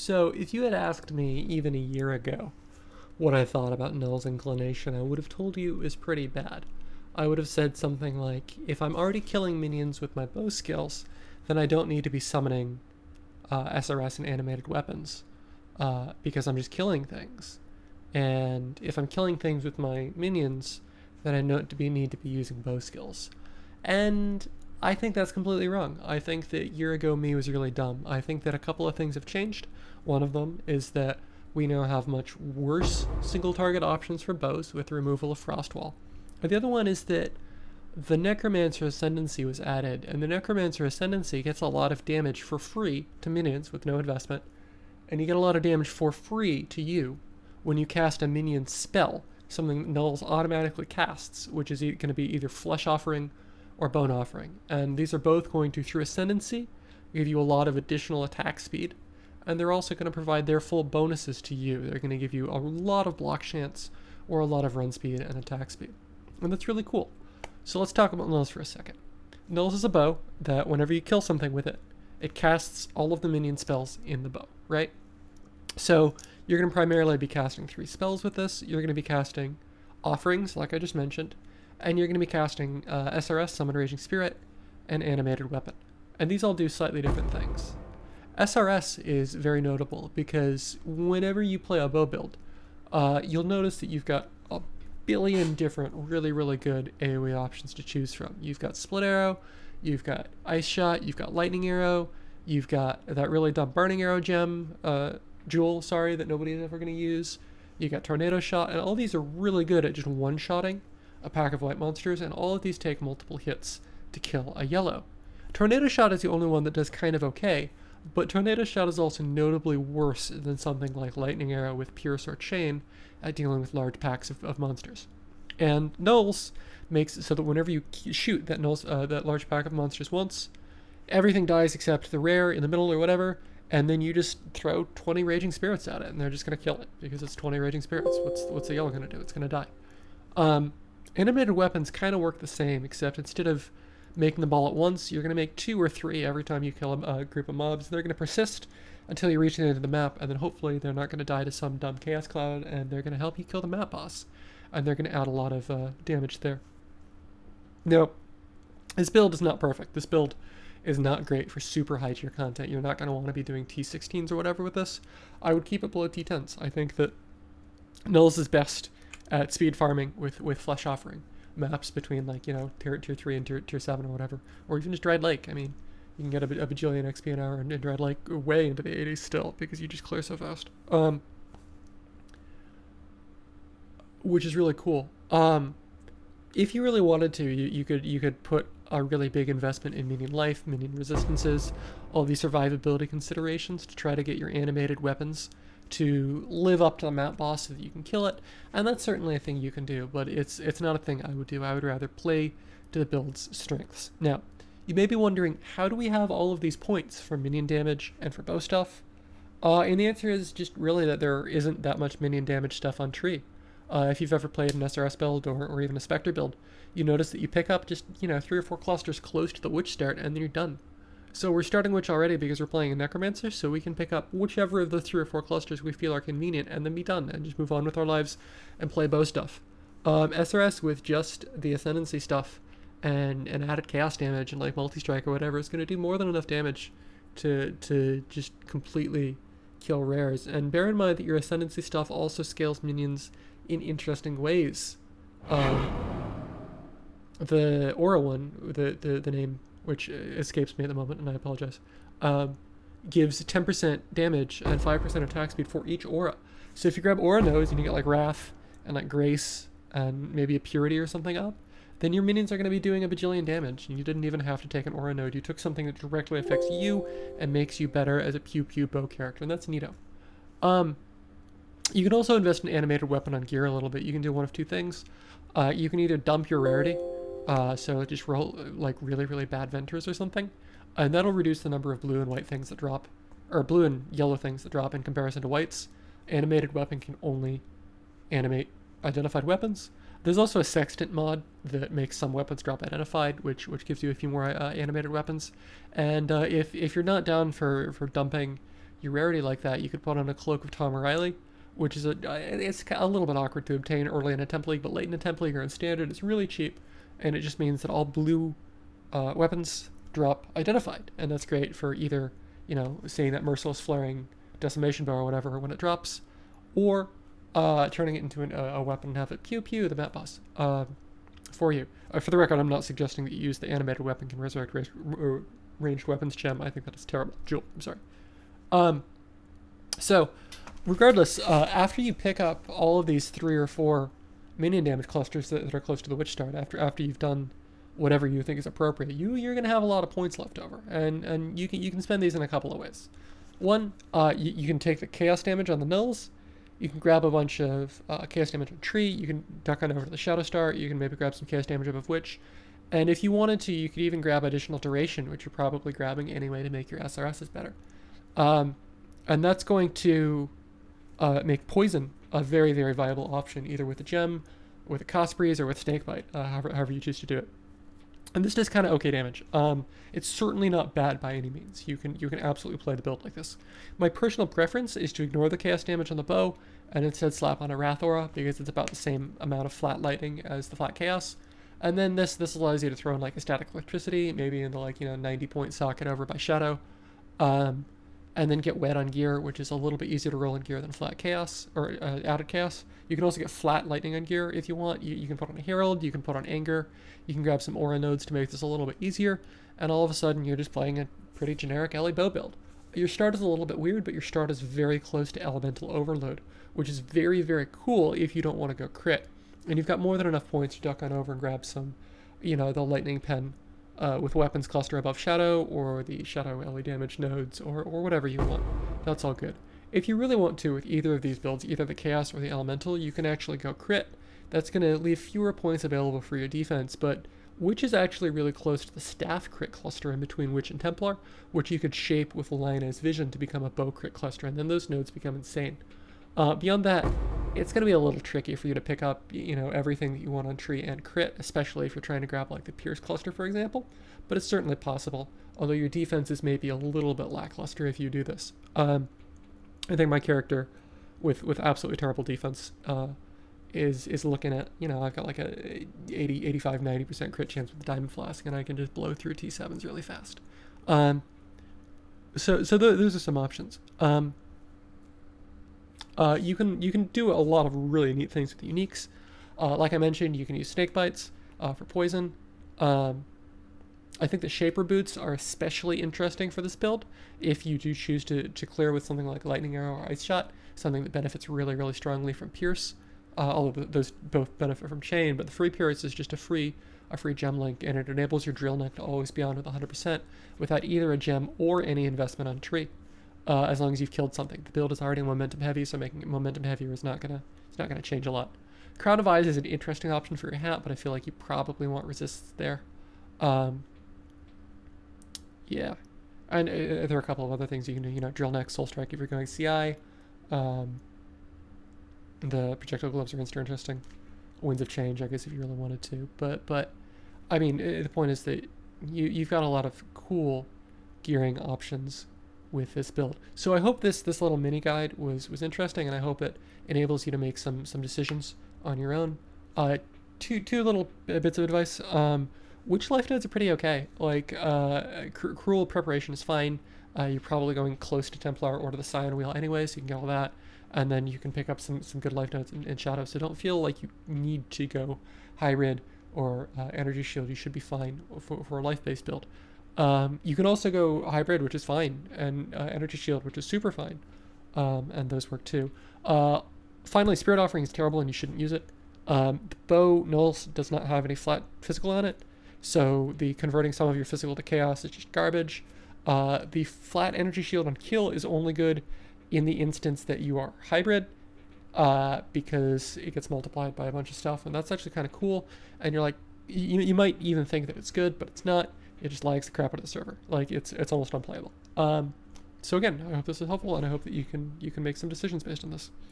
So, if you had asked me even a year ago what I thought about Null's Inclination, I would have told you it was pretty bad. I would have said something like, if I'm already killing minions with my bow skills, then I don't need to be summoning SRS and animated weapons, because I'm just killing things. And if I'm killing things with my minions, then I need to be using bow skills. And I think that's completely wrong. I think that a year ago me was really dumb. I think that a couple of things have changed. One of them is that we now have much worse single target options for bows with the removal of Frostwall. And the other one is that the Necromancer Ascendancy was added, and the Necromancer Ascendancy gets a lot of damage for free to minions with no investment, and you get a lot of damage for free to you when you cast a minion spell, something Nulls automatically casts, which is going to be either Flesh Offering or Bone Offering. And these are both going to, through Ascendancy, give you a lot of additional attack speed, and they're also going to provide their full bonuses to you. They're going to give you a lot of block chance or a lot of run speed and attack speed. And that's really cool. So let's talk about Nulls for a second. Nulls is a bow that whenever you kill something with it, it casts all of the minion spells in the bow, right? So you're going to primarily be casting 3 spells with this. You're going to be casting Offerings, like I just mentioned, and you're going to be casting SRS, Summon Raging Spirit, and Animated Weapon. And these all do slightly different things. SRS is very notable because whenever you play a bow build, you'll notice that you've got a billion different really, really good AoE options to choose from. You've got Split Arrow, you've got Ice Shot, you've got Lightning Arrow, you've got that really dumb Burning Arrow gem, Jewel, that nobody's ever going to use. You got Tornado Shot, and all these are really good at just one-shotting a pack of white monsters, and all of these take multiple hits to kill a yellow. Tornado Shot is the only one that does kind of okay, but Tornado Shot is also notably worse than something like Lightning Arrow with Pierce or Chain at dealing with large packs of monsters. And Nulls makes it so that whenever you shoot that large pack of monsters once, everything dies except the rare in the middle or whatever, and then you just throw 20 Raging Spirits at it, and they're just going to kill it, because it's 20 Raging Spirits. What's the yellow going to do? It's going to die. Animated weapons kind of work the same, except instead of making them all at once, you're going to make 2 or 3 every time you kill a group of mobs. They're going to persist until you reach the end of the map, and then hopefully they're not going to die to some dumb Chaos Cloud, and they're going to help you kill the map boss, and they're going to add a lot of damage there. Now, this build is not perfect. This build is not great for super high tier content. You're not going to want to be doing T16s or whatever with this. I would keep it below T10s. I think that Nulls is best at speed farming with Flesh Offering maps between, like, tier 3 and tier 7 or whatever, or even just Dried Lake. I mean, you can get a bajillion XP an hour in Dried Lake way into the 80s still, because you just clear so fast, which is really cool. If you really wanted to, you could put a really big investment in minion life, minion resistances, all these survivability considerations to try to get your animated weapons to live up to the map boss so that you can kill it, and that's certainly a thing you can do, but it's not a thing I would do. I would rather play to the build's strengths. Now, you may be wondering, how do we have all of these points for minion damage and for bow stuff? And the answer is just really that there isn't that much minion damage stuff on Tree. If you've ever played an SRS build or even a Spectre build, you notice that you pick up just 3 or 4 clusters close to the Witch start, and then you're done. So we're starting Witch already because we're playing a Necromancer, so we can pick up whichever of the 3 or 4 clusters we feel are convenient and then be done and just move on with our lives and play bow stuff. SRS with just the Ascendancy stuff and added chaos damage and like multi-strike or whatever is going to do more than enough damage to just completely kill rares. And bear in mind that your Ascendancy stuff also scales minions in interesting ways. The Aura one, the name, which escapes me at the moment, and I apologize, gives 10% damage and 5% attack speed for each aura. So if you grab Aura Nose and you get like Wrath and like Grace and maybe a Purity or something up, then your minions are going to be doing a bajillion damage, and you didn't even have to take an Aura Node. You took something that directly affects you and makes you better as a pew bow character, and that's neato. You can also invest in animated weapon on gear a little bit. You can do one of 2 things. You can either dump your rarity, so just roll like really, really bad Venters or something, and that'll reduce the number of blue and white things that drop, or blue and yellow things that drop in comparison to whites. Animated weapon can only animate identified weapons. There's also a Sextant mod that makes some weapons drop identified, which gives you a few more animated weapons. And if you're not down for dumping your rarity like that, you could put on a Cloak of Tom O'Reilly, which is it's a little bit awkward to obtain early in a temp league, but late in a temp league or in standard, it's really cheap, and it just means that all blue weapons drop identified, and that's great for either, seeing that merciless flaring decimation bow or whatever when it drops, or turning it into a weapon and have it pew pew the map boss for you. For the record, I'm not suggesting that you use the animated weapon can resurrect ranged weapons gem. I think that is terrible. Jewel, I'm sorry. So, regardless, after you pick up all of these 3 or 4 minion damage clusters that are close to the Witch Start, after you've done whatever you think is appropriate, you're going to have a lot of points left over, and you can spend these in a couple of ways. One, you can take the chaos damage on the nulls. You can grab a bunch of chaos damage on tree. You can duck on over to the Shadow Star. You can maybe grab some chaos damage above Witch. And if you wanted to, you could even grab additional duration, which you're probably grabbing anyway to make your SRSs better. And that's going to make poison a very, very viable option, either with a gem, with a cost breeze, or with snakebite, however you choose to do it. And this does kind of okay damage. It's certainly not bad by any means. You can absolutely play the build like this. My personal preference is to ignore the chaos damage on the bow and instead slap on a Wrath Aura, because it's about the same amount of flat lightning as the flat chaos. And then this allows you to throw in like a static electricity, maybe in the 90-point socket over by Shadow, and then get wet on gear, which is a little bit easier to roll in gear than flat chaos or added chaos. You can also get flat lightning on gear if you want. You can put on a Herald, you can put on Anger, you can grab some aura nodes to make this a little bit easier, and all of a sudden you're just playing a pretty generic LA bow build. Your start is a little bit weird, but your start is very close to Elemental Overload, which is very, very cool if you don't want to go crit. And you've got more than enough points to duck on over and grab some, the Lightning Pen with weapons cluster above Shadow, or the Shadow LA damage nodes, or whatever you want. That's all good. If you really want to, with either of these builds, either the Chaos or the Elemental, you can actually go crit. That's going to leave fewer points available for your defense, but Witch is actually really close to the staff crit cluster in between Witch and Templar, which you could shape with Lioness Vision to become a bow crit cluster, and then those nodes become insane. Beyond that, it's going to be a little tricky for you to pick up, everything that you want on tree and crit, especially if you're trying to grab like the Pierce cluster, for example, but it's certainly possible, although your defense is maybe a little bit lackluster if you do this. I think my character with absolutely terrible defense is looking at, I've got like a 80, 85, 90% crit chance with the Diamond Flask, and I can just blow through T7s really fast. So those are some options. You can do a lot of really neat things with the uniques. Like I mentioned, you can use snake bites for poison. I think the Shaper Boots are especially interesting for this build if you do choose to clear with something like Lightning Arrow or Ice Shot, something that benefits really, really strongly from Pierce. Although those both benefit from Chain, but the free Pierce is just a free gem link, and it enables your Drill Neck to always be on with 100% without either a gem or any investment on tree. As long as you've killed something. The build is already momentum heavy, so making it momentum heavier is not gonna change a lot. Crown of Eyes is an interesting option for your hat, but I feel like you probably want resists there. Yeah, and there are a couple of other things you can do. Drill Neck, Soul Strike if you're going CI. The projectile gloves are interesting. Winds of Change, I guess, if you really wanted to. But I mean, the point is that you've got a lot of cool gearing options with this build. So I hope this little mini guide was interesting, and I hope it enables you to make some decisions on your own. Two little bits of advice. Witch life nodes are pretty okay. Like Cruel Preparation is fine. You're probably going close to Templar or to the Scion Wheel anyway, so you can get all that. And then you can pick up some good life nodes in Shadow. So don't feel like you need to go Hybrid or Energy Shield. You should be fine for a life-based build. You can also go Hybrid, which is fine, and Energy Shield, which is super fine, and those work too. Finally, Spirit Offering is terrible and you shouldn't use it. The bow Null does not have any flat physical on it, so the converting some of your physical to chaos is just garbage. The flat Energy Shield on kill is only good in the instance that you are Hybrid, because it gets multiplied by a bunch of stuff, and that's actually kind of cool. And you're like, you might even think that it's good, but it's not. It just lags the crap out of the server. Like it's almost unplayable. So again, I hope this is helpful, and I hope that you can make some decisions based on this.